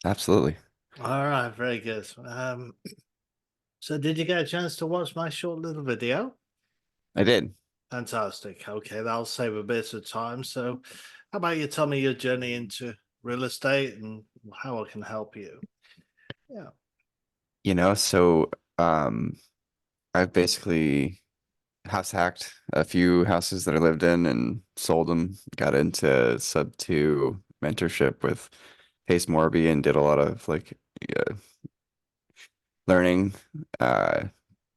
Absolutely. All right, very good. So did you get a chance to watch my short little video? I did. Fantastic. Okay, that'll save a bit of time. So how about you tell me your journey into real estate and how I can help you? Yeah. So um I've basically house hacked a few houses that I lived in and sold them. Got into sub two mentorship with Pace Morby and did a lot of learning uh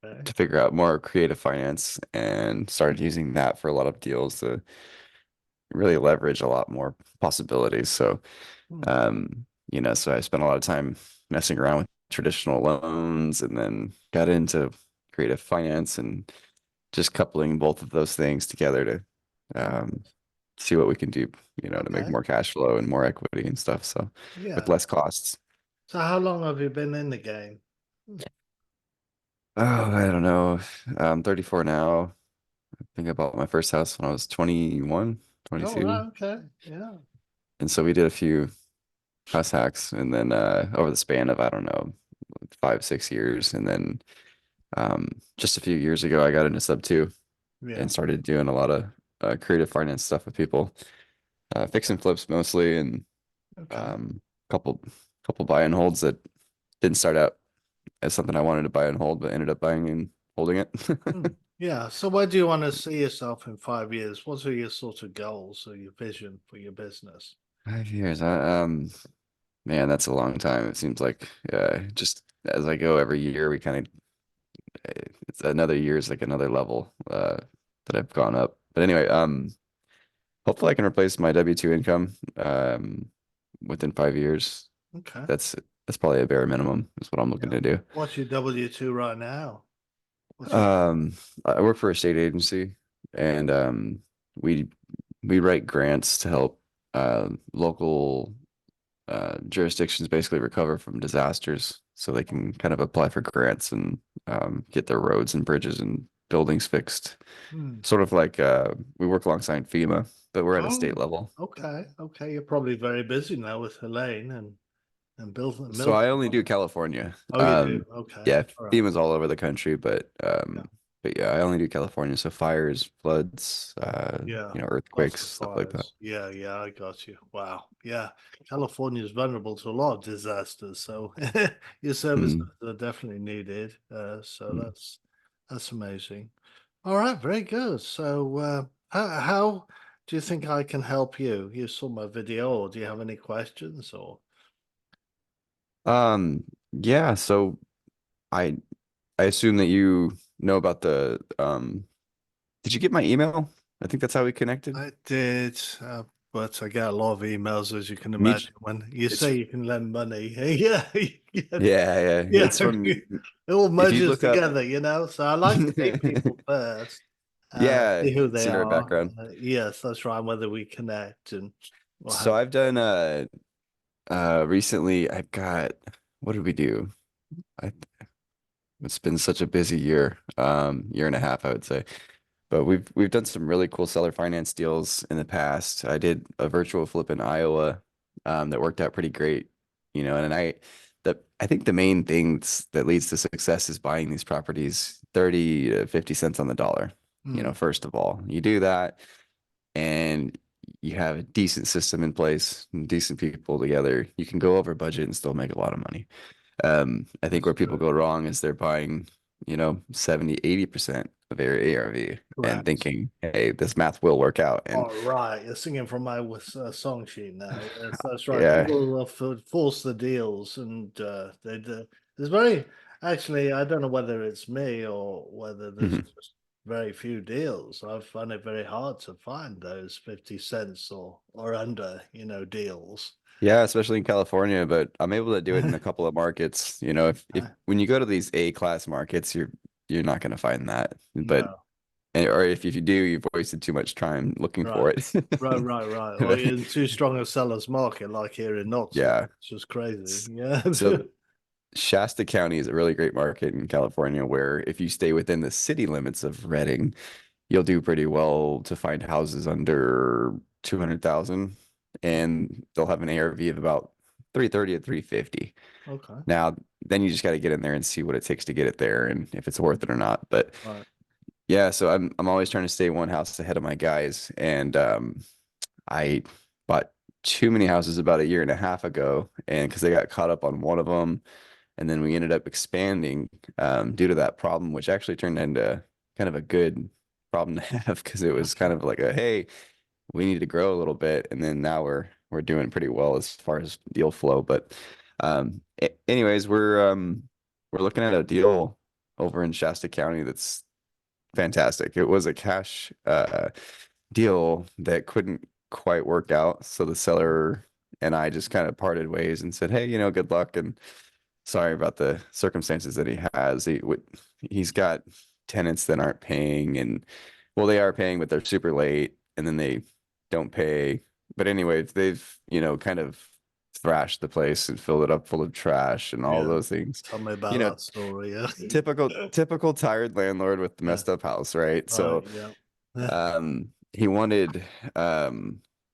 Okay. to figure out more creative finance and started using that for a lot of deals to really leverage a lot more possibilities. Hmm. So I spent a lot of time messing around with traditional loans and then got into creative finance and just coupling both of those things together to um, see what we can do, to make Okay. more cash flow and more equity and stuff. So with Yeah. less costs. So how long have you been in the game? Oh, I don't know. I'm 34 now. I think I bought my first house when I was 21, Oh, 22. right. Okay. Yeah. And so we did a few house hacks and then over the span of, I don't know, 5, 6 years. And then just a few years ago, I got into sub two Yeah. and started doing a lot of creative finance stuff with people, fix and flips mostly, and Okay. um, couple couple buy and holds that didn't start out as something I wanted to buy and hold, but ended up buying and holding it. Hmm. Yeah. So where do you want to see yourself in 5 years? What are your sort of goals or your vision for your business? 5 years, man, that's a long time. It seems like just as I go every year, we kind of it's another year is like another level that I've gone up. But anyway, hopefully I can replace my W-2 income within 5 years. Okay. That's that's probably a bare minimum is what I'm looking Yeah. to do. What's your W-2 right now? What's your Um, I work for a state agency, and we we write grants to help local jurisdictions basically recover from disasters, so they can kind of apply for grants and get their roads and bridges and buildings fixed. Hmm. Sort of like we work alongside FEMA, but we're at a state Oh, level. okay. Okay. You're probably very busy now with Helene and So Milton. I only do California. Oh, you do? Okay. Yeah, All right. FEMA's all over the country, Yeah. but yeah, I only do California. So fires, floods, Yeah. Lots earthquakes, of stuff like that. fires. Yeah. Yeah. I got you. Wow. Yeah. California is vulnerable to a lot of disasters. So your services Mm, are definitely needed. So mm. that's amazing. All right, very good. So, how do you think I can help you? You saw my video, or do you have any questions? Or Yeah, so I I assume that you know about the did you get my email? I think that's how we connected. I did, but I get a lot of emails, as you can Mut imagine. When you it's say you can lend money, yeah, yeah, Yeah, yeah. yeah, It's it from all if you merges look up together, So I like to meet people first, yeah, see who they see their are. background. Yes, that's right. Whether we connect and what So have I've done recently I've got what did we do? I It's been such a busy year, year and a half, I would say. But we've done some really cool seller finance deals in the past. I did a virtual flip in Iowa, that worked out pretty great, and I think the main things that leads to success is buying these properties 30 to 50 cents on the dollar. you. First of all, you do that and you have a decent system in place, and decent people together, you can go over budget and still make a lot of money. I think That's where people true. go wrong is they're buying, 70, 80% of their ARV and Correct. thinking, hey, this math will work out. And All right, you're singing from my song sheet now. Yes, that's right. yeah. People force the deals, and they do. There's very actually. I don't know whether it's me or whether there's Mhm. just very few deals. I find it very hard to find those 50 cents or under, deals. Yeah, especially in California, but I'm able to do it in a couple of markets. If when you go to these A class markets, you're not going to find that. But No, or if you do, you've wasted too much time looking right, for it. right. Or in too strong a seller's market, like here in Knoxville, Yeah. it's just crazy. S- Yeah. So Shasta County is a really great market in California where if you stay within the city limits of Redding, you'll do pretty well to find houses under 200,000 and they'll have an ARV of about 330 to 350. Okay. Now, then you just got to get in there and see what it takes to get it there and if it's worth Mm. it or not. But Right. yeah, so I'm always trying to stay one house ahead of my guys. And I bought too many houses about a year and a half ago, and because they got caught up on one of them, and then we ended up expanding due to that problem, which actually turned into kind of a good problem to have because it was kind Okay. of like a hey, we need to grow a little bit, and then now we're doing pretty well as far as deal flow. But anyways, we're looking at a deal over in Shasta County that's fantastic. It was a cash deal that couldn't quite work out, so the seller and I just kind of parted ways and said, "Hey, good luck and sorry about the circumstances that he has. He's got tenants that aren't paying and well, they are paying, but they're super late and then they don't pay. But anyway, they've, kind of thrashed the place and filled it up full of trash and all Yeah. those things. Tell me You about know, that story. Yeah. typical tired landlord with the Yeah. messed up house, right? Right. So Yeah. Yeah. he wanted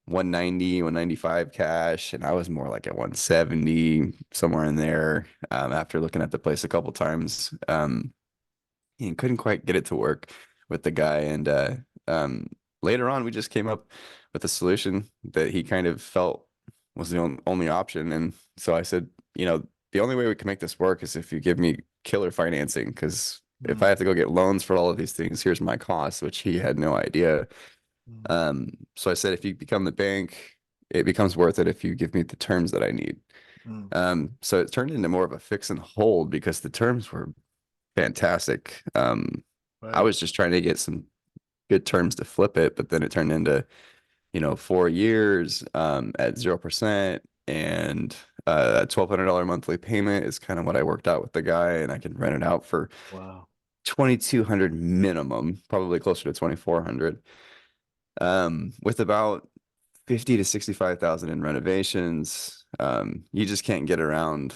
190, 195 cash, and I was more like at 170, somewhere in there, after looking at the place a couple times. He couldn't quite get it to work with the guy. And um, later on, we just came up with a solution that he kind of felt was the only option. And so I said, the only way we can make this work is if you give me killer financing, because if I Mm. have to go get loans for all of these things, here's my cost, which he had no idea. Mm. So I said, if you become the bank, it becomes worth it if you give me the terms that I need. Mm. So it turned into more of a fix and hold because the terms were fantastic. I Right. was just trying to get some good terms to flip it, but then it turned into, 4 years at 0%, and a $1,200 monthly payment is kind of what I worked out with the guy, and I can rent it out for Wow. 2,200 minimum, probably closer to 2,400. With about 50 to 65,000 in renovations. You just can't get around,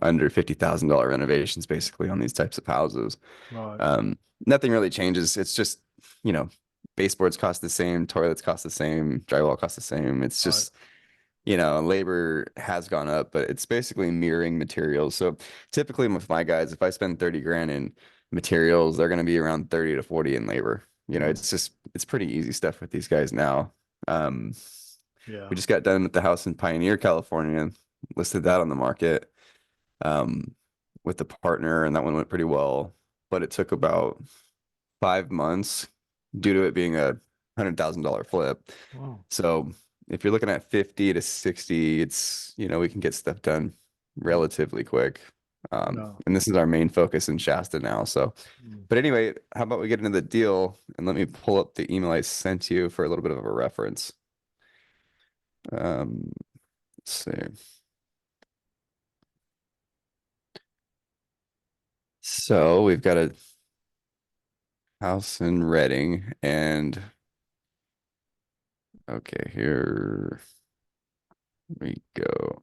under $50,000 renovations basically on these types of houses. Right. Nothing really changes. It's just, you know, baseboards cost the same, toilets cost the same, drywall cost the same. It's Right. just, labor has gone up, but it's basically mirroring materials. So typically with my guys, if I spend 30 grand in materials, they're going to be around 30 to 40 in labor. Mm. It's pretty easy stuff with these guys now. Um, Yeah. we just got done with the house in Pioneer, California, listed that on the market um, with the partner, and that one went pretty well. But it took about 5 months due to it being a $100,000 flip. Wow. So if you're looking at 50 to 60, it's, we can get stuff done Mm. relatively quick. Yeah. And this is our main focus in Shasta now. So, Mm. but anyway, how about we get into the deal and let me pull up the email I sent you for a little bit of a reference. Let's see. So we've got a house in Reading and okay, here we go.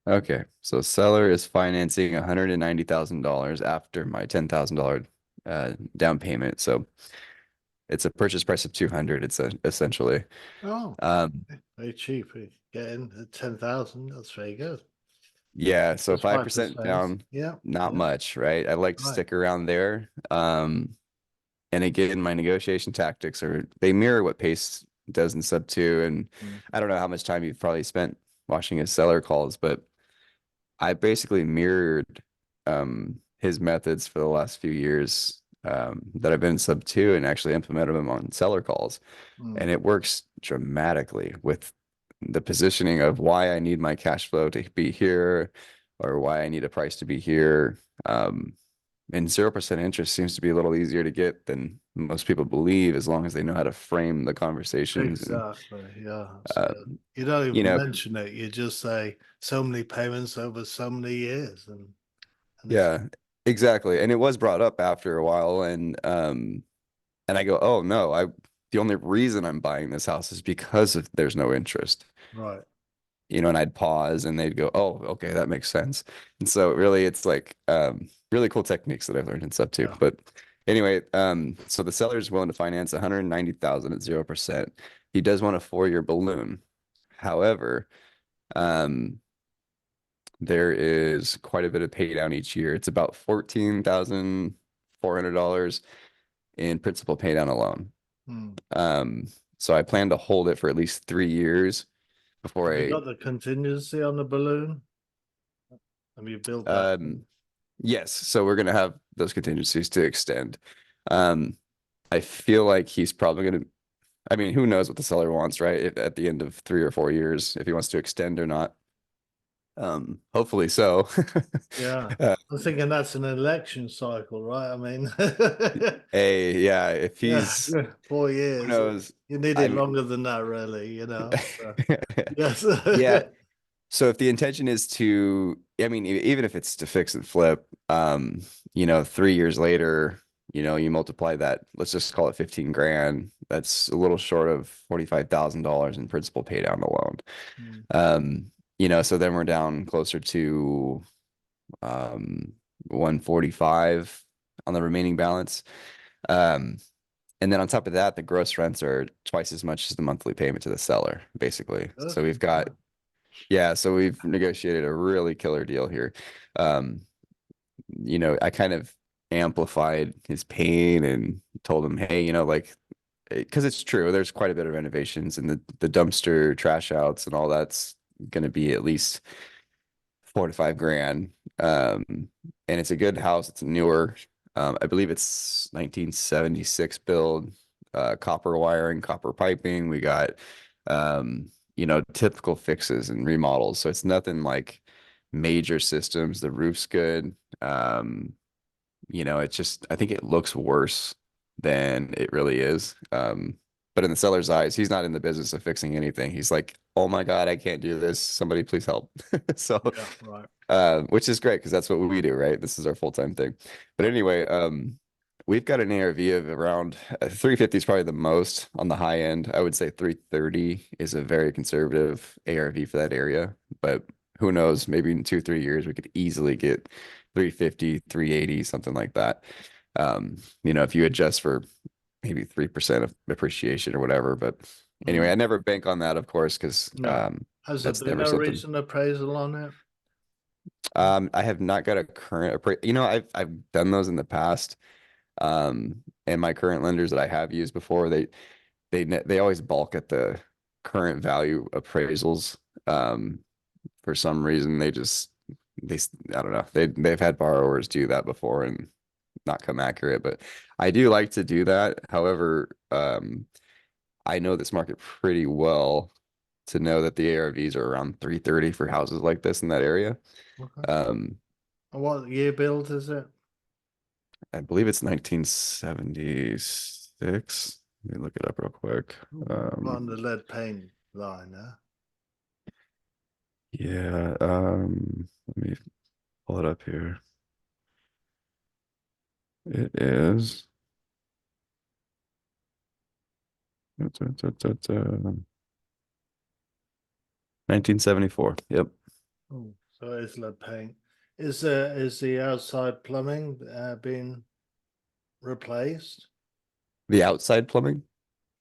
Okay, so seller is financing $190,000 after my $10,000 down payment. So it's a purchase price of 200. It's essentially. Oh, Um, very cheap. You getting 10,000. That's very good. yeah, so That's 5% 5%. down, Yeah. not Yeah. much, right? I like to Right. stick around there. And again, my negotiation tactics are they mirror what Pace does in sub two. And Mm. I don't know how much time you've probably spent watching his seller calls, but I basically mirrored his methods for the last few years that I've been in sub two and actually implemented them on seller calls. Mm. And it works dramatically with the positioning of why I need my cash flow to be here or why I need a price to be here. And 0% interest seems to be a little easier to get than most people believe as long as they know how to frame the conversations and Exactly. Yeah. uh, So you don't you even know mention it. You just say so many payments over so many years, and it's yeah, exactly. And it was brought up after a while and I go, "Oh no, I the only reason I'm buying this house is because of there's no interest." right. And I'd pause and they'd go, "Oh, okay, that makes sense." And so really it's like really cool techniques that I've learned in sub two. Yeah. But Anyway, so the seller is willing to finance 190,000 at 0%. He does want a 4-year balloon. However, um, there is quite a bit of pay down each year. It's about $14,400 in principal pay down alone. Hmm. Um, so I plan to hold it for at least 3 years before Have you I got the contingency on the balloon? Have you built that in? um yes, so we're gonna have those contingencies to extend. Um, I feel like he's probably gonna, I mean, who knows what the seller wants, right? If, at the end of 3 or 4 years, if he wants to extend or not. Hopefully so. Yeah. Uh, I'm thinking that's an election cycle, right? I mean, hey, yeah, if yeah, he's, yeah, four who years. knows? You need I it mean, longer than that, really, so, yes. yeah. So if the intention is to, I mean, even if it's to fix and flip, 3 years later, you multiply that, let's just call it 15 grand. That's a little short of $45,000 in principal pay down the loan. Hmm. So then we're down closer to um 145 on the remaining balance. Um, and then on top of that, the gross rents are twice as much as the monthly payment to the seller, basically. Good. So we've got, yeah, so we've negotiated a really killer deal here. Um, I kind of amplified his pain and told him, hey, like, because it's true, there's quite a bit of renovations and the dumpster trash outs and all that's going to be at least 4 to 5 grand. And it's a good house. It's newer. I believe it's 1976 build, copper wiring, copper piping. We got, typical fixes and remodels. So it's nothing like major systems. The roof's good. It's just, I think it looks worse than it really is. But in the seller's eyes, he's not in the business of fixing anything. He's like, oh my God, I can't do this. Somebody please help. So, Yeah, right. which is great because that's what we do, right? This is our full-time thing. But anyway, we've got an ARV of around 350 is probably the most on the high end. I would say 330 is a very conservative ARV for that area. But who knows? Maybe in 2, 3 years, we could easily get 350, 380, something like that. If you adjust for maybe 3% of appreciation or whatever. But anyway, Mm. I never bank on that, of course, because No. Has there that's been never a something. recent appraisal on it? I have not got a current I've done those in the past. And my current lenders that I have used before, they always balk at the current value appraisals. For some reason, I don't know. They've had borrowers do that before and not come accurate, but I do like to do that. However, I know this market pretty well to know that the ARVs are around 330 for houses like this in that area. Okay. Um, And what year build is it? I believe it's 1976. Let me look it up real quick. On the lead paint line, huh? Yeah, let me pull it up here. It is 1974. Yep. Oh, so it's lead paint. Is the outside plumbing being replaced? The outside plumbing?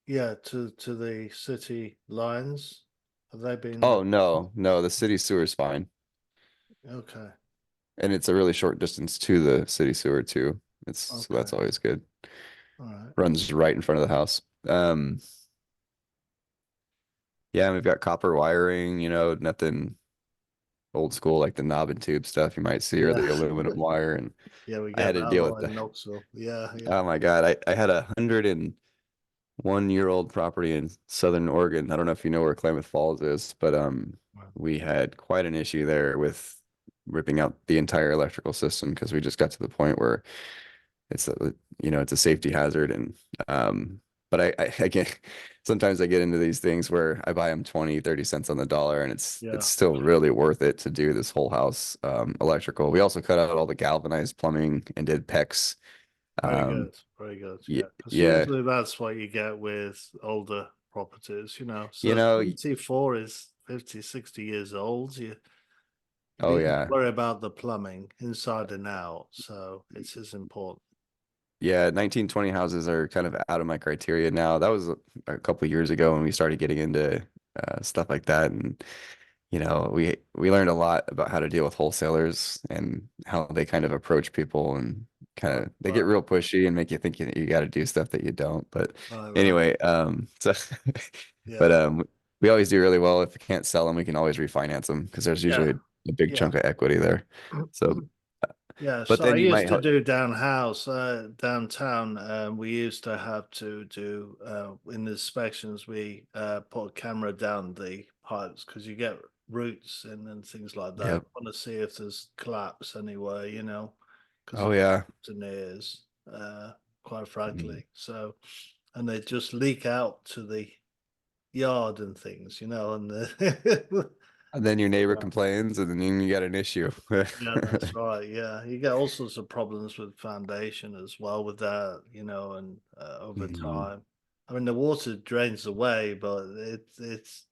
Yeah, to the city lines. Have they been Oh, no, no, the city sewer is fine. okay? And it's a really short distance to the city sewer too. So Okay, that's always good. all right. Runs right in front of the house. Yeah, and we've got copper wiring, nothing old school like the knob and tube stuff you might see or Yeah, the aluminum wire. And yeah, we I get had that to a deal with lot in the, Knoxville. Yeah, yeah. oh my God, I had 101-year-old property in Southern Oregon. I don't know if you know where Klamath Falls is, but Wow. we had quite an issue there with ripping out the entire electrical system because we just got to the point where it's a safety hazard. And but I get, sometimes I get into these things where I buy them 20, 30 cents on the dollar, and it's Yeah, still really worth it to do this whole house electrical. We also cut out all the galvanized plumbing and did PEX. very um good, very good. yeah, Yeah, because yeah, usually that's what you get with older properties, you So know 24 is 50, 60 years old. You oh need to yeah. worry about the plumbing inside and out, so it's as important. Yeah, 1920 houses are kind of out of my criteria now. That was a couple of years ago when we started getting into stuff like that, and we learned a lot about how to deal with wholesalers and how they kind of approach people, and kind of they get Right, real pushy and make you think you got to do stuff that you don't. But right, right. anyway, so but Yeah, we always do really well. If we can't sell them, we can always refinance them because there's usually yeah, a big yeah. chunk of equity there. So, Yeah, but so I then you used might, to do downtown. We used to have to do in the inspections. We put a camera down the pipes because you get roots and things like that. yep. Want to see if there's collapse anywhere, because Oh of yeah. engineers, quite Mm. frankly. So, and they just leak out to the yard and things, and the And then your neighbor complains, and then you got an issue. Yeah, that's right. Yeah, you get all sorts of problems with foundation as well with that, and over Mhm. time. I mean, the water drains away, but it's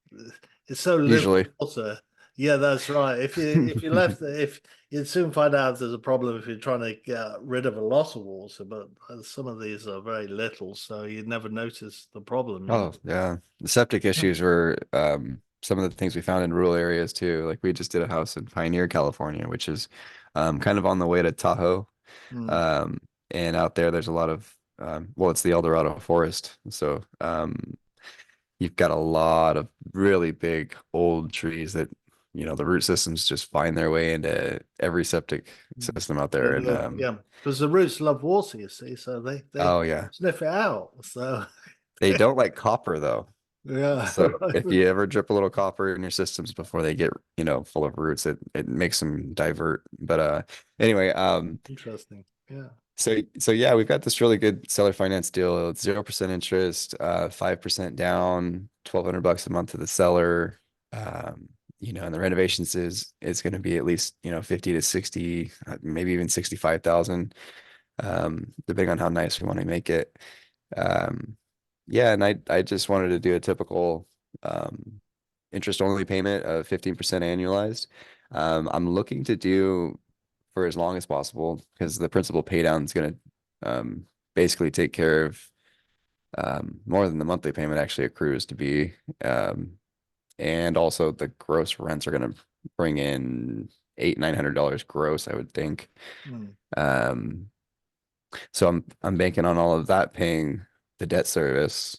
so little Usually. water. Yeah, that's right. If you left it, if you'd soon find out there's a problem if you're trying to get rid of a lot of water, but some of these are very little, so you'd never notice the problem. Oh, yeah. The septic issues were some of the things we found in rural areas too. Like we just did a house in Pioneer, California, which is kind of on the way to Tahoe. Mm, Um, and out there, there's a lot of well, it's the El Dorado forest. So you've got a lot of really big old trees that, the root systems just find their way into every septic mm. system out They there. And do, yeah, because the roots love water, you see, so they oh yeah, sniff it out. So. they don't like copper though. Yeah, So if you ever drip a little copper in your systems before they get, full of roots, it makes them divert. But anyway, interesting. Yeah. so yeah, we've got this really good seller finance deal. It's 0% interest, 5% down, $1,200 a month to the seller. And the renovations is going to be at least, 50 to 60, maybe even 65,000, depending on how nice we want to make it. Um, yeah, and I just wanted to do a typical interest only payment of 15% annualized. I'm looking to do for as long as possible because the principal pay down is going to basically take care of more than the monthly payment actually accrues to be. Um, and also the gross rents are going to bring in $900 gross, I would think. Mm, Um, so I'm banking on all of that paying the debt service,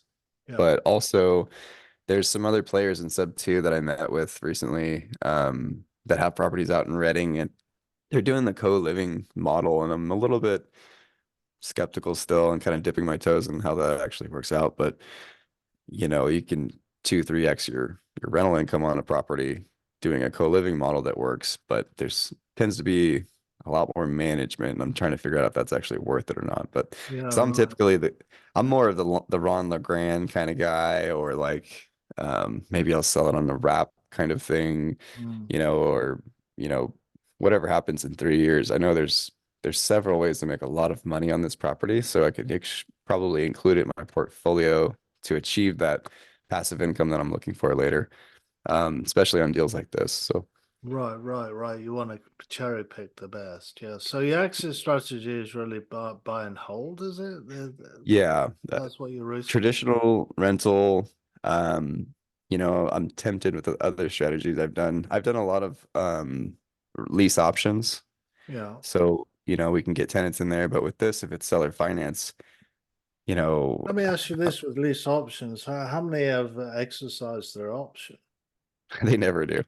yeah. but also there's some other players in sub two that I met with recently that have properties out in Reading, and they're doing the co-living model, and I'm a little bit skeptical still and kind of dipping my toes in how that actually works out. But you can 2, 3x your rental income on a property doing a co-living model that works, but there's tends to be a lot more management, and I'm trying to figure out if that's actually worth it or not. But Yeah. so Right. I'm more of the Ron LeGrand kind of guy, or like maybe I'll sell it on the wrap kind of thing, Mm, or you know whatever happens in 3 years. I know there's several ways to make a lot of money on this property, so I could probably include it in my portfolio to achieve that passive income that I'm looking for later, especially on deals like this. So right. Right. Right. You want to cherry pick the best. Yeah. So your exit strategy is really buy and hold, is it? yeah, That's what you're rooting. traditional rental. Um, I'm tempted with the other strategies I've done. I've done a lot of lease options, Yeah. so we can get tenants in there. But with this, if it's seller finance, you know, Let me ask you this with lease options. How many have exercised their option? they never do.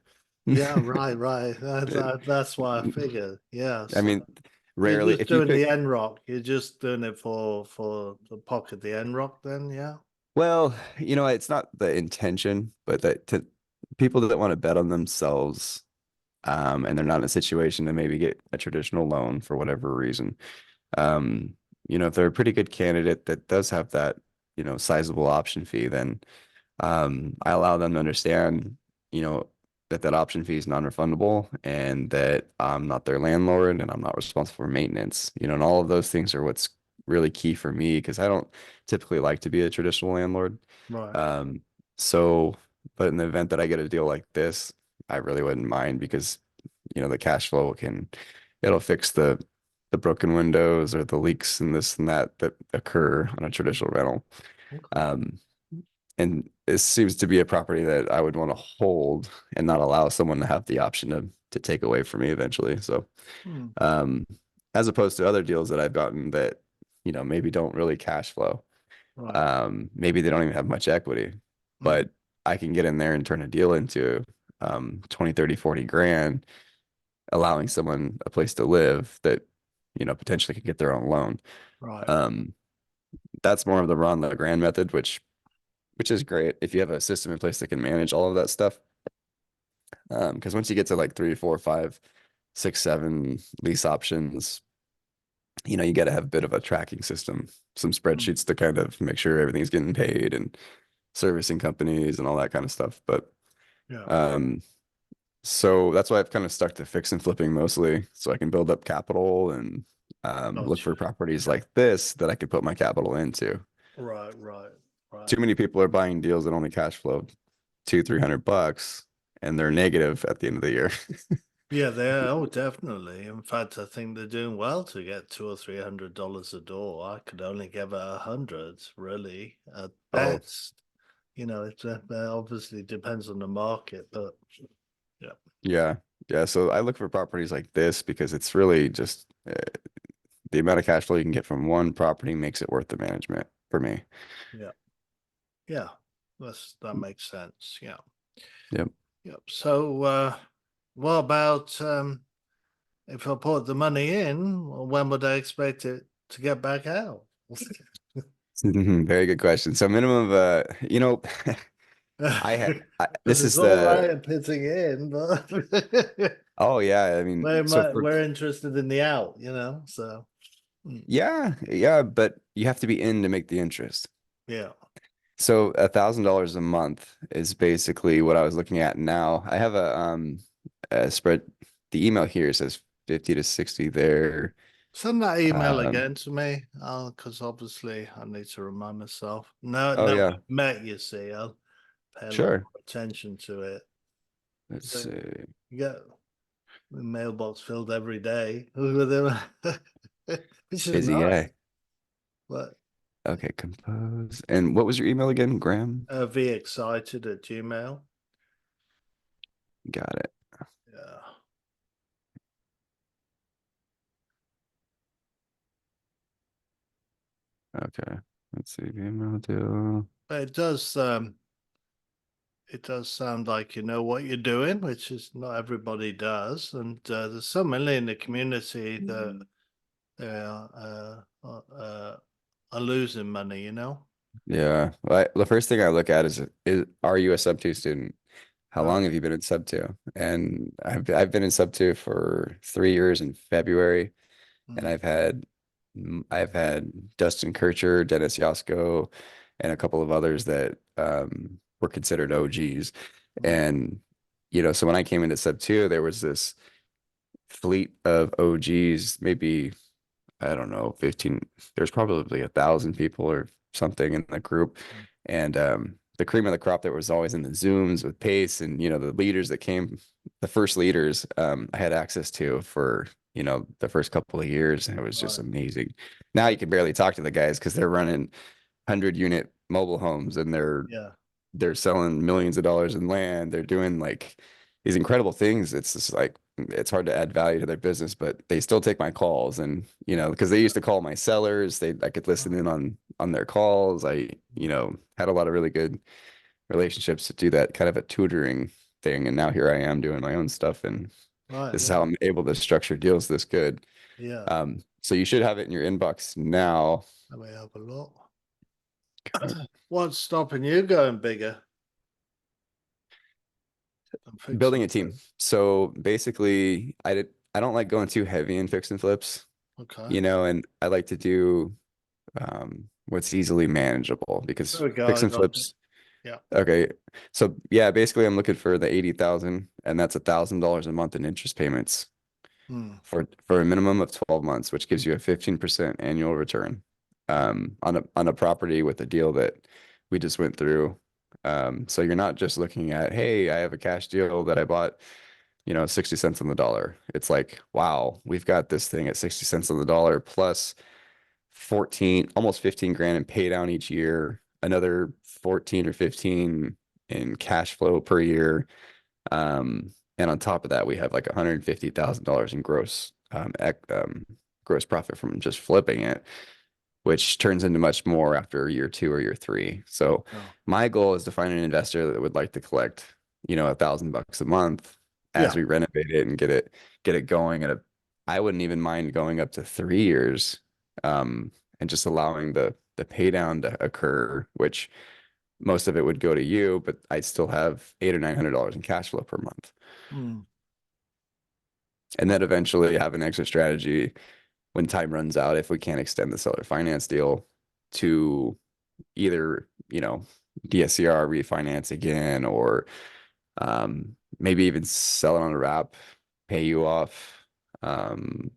Yeah. Right. Right. That's why I figured. Yeah. I So mean, you're rarely. just If you doing the pick end rock. You're just doing it for the pocket, the end rock then, yeah? Well, it's not the intention, but that to people that want to bet on themselves, and they're not in a situation to maybe get a traditional loan for whatever reason. Um, if they're a pretty good candidate that does have that, sizable option fee, then I allow them to understand, you know, that option fee is non-refundable and that I'm not their landlord and I'm not responsible for maintenance, and all of those things are what's really key for me because I don't typically like to be a traditional landlord. Right. Um, so, but in the event that I get a deal like this, I really wouldn't mind because, the cash flow it'll fix the the broken windows or the leaks and this and that that occur on a traditional rental. Okay. Um, and it seems to be a property that I would want to hold and not allow someone to have the option to take away from me eventually. So, Hmm. um, as opposed to other deals that I've gotten that, maybe don't really cash flow. Right. Maybe they don't even have much equity, Hmm. but I can get in there and turn a deal into 20, 30, 40 grand, allowing someone a place to live that, potentially could get their own loan. Right. Um, that's more of the run the grand method, which is great if you have a system in place that can manage all of that stuff. Because once you get to like three, four, five, six, seven lease options, you got to have a bit of a tracking system, some Hmm. spreadsheets to kind of make sure everything's getting paid and servicing companies and all that kind of stuff. But Yeah. um, so that's why I've kind of stuck to fix and flipping mostly, so I can build up capital and look Gotcha. for properties Yeah. like this that I could put my capital into. Right. Right. Right. Too many people are buying deals that only cash flow two, $300, and they're negative at the end of the year. Yeah, they are. Oh, definitely. In fact, I think they're doing well to get $200 or $300 a door. I could only give it 100, really, at Oh, best. It obviously depends on the market, but yeah, yeah. Yeah. So I look for properties like this because it's really just the amount of cash flow you can get from one property makes it worth the management for me. yeah, yeah. That makes sense. Yeah, Yep. yeah. So, what about if I put the money in? When would I expect it to get back out? Very good question. So minimum of I had Because this it's is all the right pitching in, but oh yeah, I mean so for we're interested in the out, So mm, yeah, yeah, but you have to be in to make the interest. yeah. So $1,000 a month is basically what I was looking at now. I have a spread. The email here says 50 to 60 there. Send that email Um, again to me, because obviously I need to remind myself. No, oh no, yeah, we've met, you see, I'll pay a lot sure. more attention to it. Let's So see. you get the mailbox filled every day with them, which is Busy nice. guy. But Okay, compose. And what was your email again? Graham? be excited at Gmail. Got it. Yeah. Okay. Let's see. Email deal. But it does sound like you know what you're doing, which is not everybody does. And there's so many in the community that they are losing money. Yeah. Well, the first thing I look at is are you a sub two student? How long have you been in sub two? And I've been in sub two for 3 years in February, and Mm, I've had Dustin Kircher, Dennis Yasko, and a couple of others that were considered OGs. mm, And so when I came into sub two, there was this fleet of OGs, maybe I don't know, 15, there's probably 1,000 people or something in the group. mm. And the cream of the crop that was always in the Zooms with Pace and, the leaders that came, the first leaders I had access to for, the first couple of years. And it was just Right. amazing. Now you can barely talk to the guys because they're running 100-unit mobile homes and Yeah. they're selling millions of dollars in land. They're doing like these incredible things. It's just like it's hard to add value to their business, but they still take my calls and because they used to call my sellers, I could listen in on their calls. I, had a lot of really good relationships to do that kind of a tutoring thing. And now here I am doing my own stuff and Right. this is how Yeah. I'm able to structure deals this good. Yeah. So you should have it in your inbox now. Let me have a look. What's stopping you going bigger and Building fixing a team. flips? So basically, I don't like going too heavy in fix and flips, Okay. and I like to do what's easily manageable There because we go. fix I and got it. flips. Yeah. Okay, so yeah, basically, I'm looking for the 80,000, and that's $1,000 a month in interest payments Hmm. for a minimum of 12 months, which gives you a 15% annual return on a property with a deal that we just went through. So you're not just looking at, hey, I have a cash deal that I bought 60 cents on the dollar. It's like, wow, we've got this thing at 60 cents on the dollar plus 14, almost 15 grand in pay down each year, another 14 or 15 in cash flow per year. And on top of that, we have like $150,000 in gross profit from just flipping it, which turns into much more after year two or year three. So Oh, my goal is to find an investor that would like to collect, $1,000 a month yeah. as we renovate it and get it going I wouldn't even mind going up to 3 years, and just allowing the pay down to occur, which most of it would go to you, but I'd still have $800 or $900 in cash flow per month. Hmm. And then eventually have an exit strategy when time runs out, if we can't extend the seller finance deal to either, DSCR refinance again, or maybe even sell it on a wrap, pay you off. Um,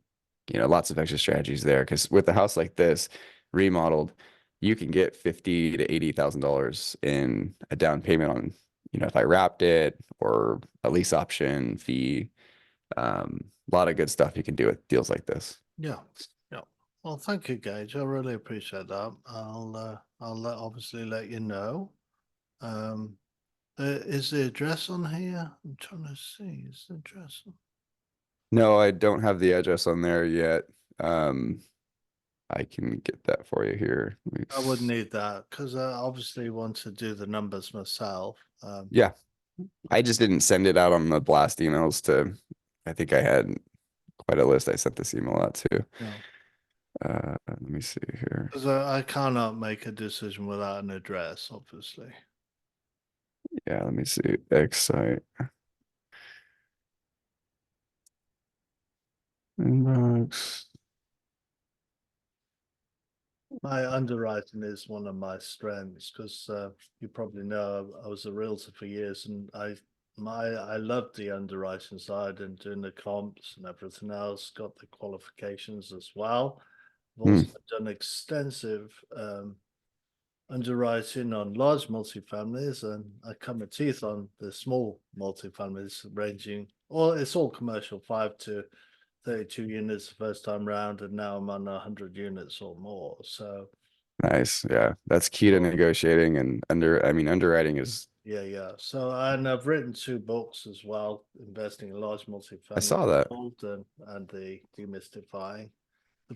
lots of extra strategies there. Because with a house like this, remodeled, you can get 50 to $80,000 in a down payment on, if I wrapped it or a lease option fee. A lot of good stuff you can do with deals like this. Yeah. Yeah. Well, thank you, Gage. I really appreciate that. Obviously let you know. Um, is the address on here? I'm trying to see. Is the address on? No, I don't have the address on there yet. Um, I can get that for you here. I would need that because I obviously want to do the numbers myself. Yeah, I just didn't send it out on the blast emails I think I had quite a list I sent this email out to. No, Let me see here. because I cannot make a decision without an address, obviously. Yeah, let me see. X site inbox. My underwriting is one of my strengths because you probably know I was a realtor for years, and I loved the underwriting side and doing the comps and everything else. Got the qualifications as well. I've Hmm, also done extensive underwriting on large multifamilies, and I cut my teeth on the small multifamilies ranging, or it's all commercial, 5 to 32 units the first time round, and now I'm on 100 units or more. So, nice. Yeah, that's key to oh, negotiating and underwriting is, yeah, yeah. So, and I've written 2 books as well, investing in large I multifamily saw that. gold and the demystifying.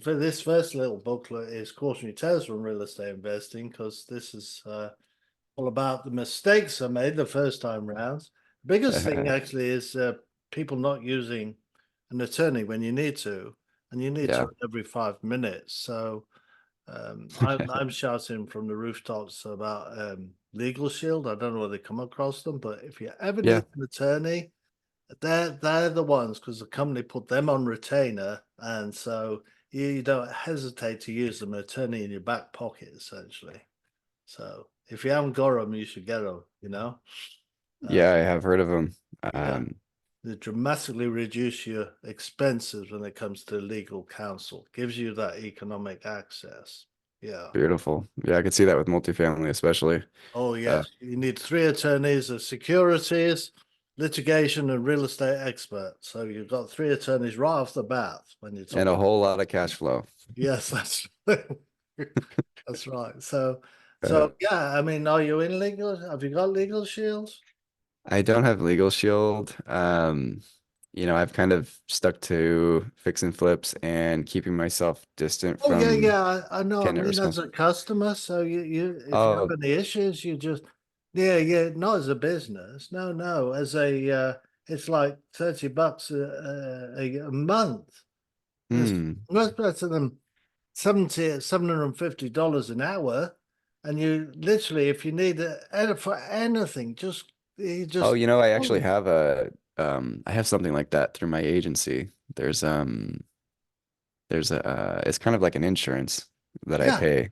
For this first little booklet is cautionary tales from real estate investing because this is all about the mistakes I made the first time round. Biggest thing actually is people not using an attorney when you need to, and you need Yeah. to every 5 minutes. So I'm shouting from the rooftops about Legal Shield. I don't know whether they come across them, but if you ever Yeah. need an attorney, they're the ones because the company put them on retainer, and so you don't hesitate to use them attorney in your back pocket essentially. So if you haven't got them, you should get them. Uh, Yeah, I have heard of them. yeah, Um, they dramatically reduce your expenses when it comes to legal counsel. Gives you that economic access. Yeah. Beautiful. Yeah, I could see that with multifamily, especially. Oh Uh, yes, you need 3 attorneys of securities, litigation, and real estate expert. So you've got 3 attorneys right off the bat when you're and a talking. whole lot of cash flow. Yes, that's that's right. So, Uh, so yeah, I mean, are you in legal? Have you got legal shields? I don't have Legal Shield. I've kind of stuck to fix and flips and keeping myself distant Oh yeah, from yeah. I know. I tenant mean, as response. a customer, so you if you have Oh, any issues, you just yeah, yeah. Not as a business. No, no. As a it's like $30 a month. It's hmm. much better than $750 an hour. And you literally, if you need for anything, just you Oh, just I actually have I have something like that through my agency. There's it's kind of like an insurance that I yeah. pay.